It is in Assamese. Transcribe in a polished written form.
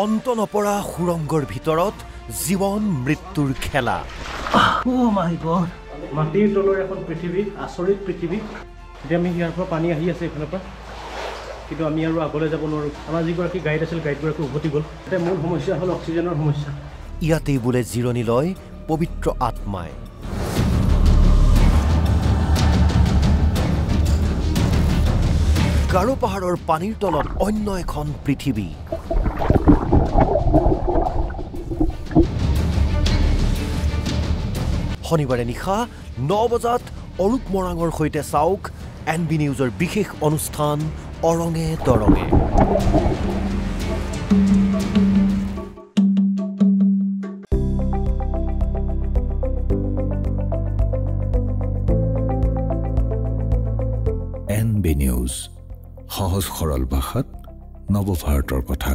অন্ত নপৰা সুৰংগৰ ভিতৰত জীৱন মৃত্যুৰ খেলা। মাটিৰ তলৰ এখন পৃথিৱী, আচৰিত পৃথিৱী। এতিয়া আমি ইয়াৰ পৰা পানী আহি আছে এইফালৰ পৰা, কিন্তু আমি আৰু আগলৈ যাব নোৱাৰোঁ। আমাৰ যিগৰাকী গাইড আছিল, গাইডগৰাকী উভতি গ'ল। এতিয়া মূল সমস্যা হ'ল অক্সিজেনৰ সমস্যা। ইয়াতেই বোলে জিৰণি লয় পবিত্ৰ আত্মাই। গাৰো পাহাৰৰ পানীৰ তলত অন্য এখন পৃথিৱী। শনিবাৰে নিশা 9 বজাত অৰূপ মৰাঙৰ সৈতে চাওক NB নিউজৰ বিশেষ অনুষ্ঠান অৰঙে দৰঙে। NB নিউজ, সহজ সৰল ভাষাত নৱভাৰতৰ কথা।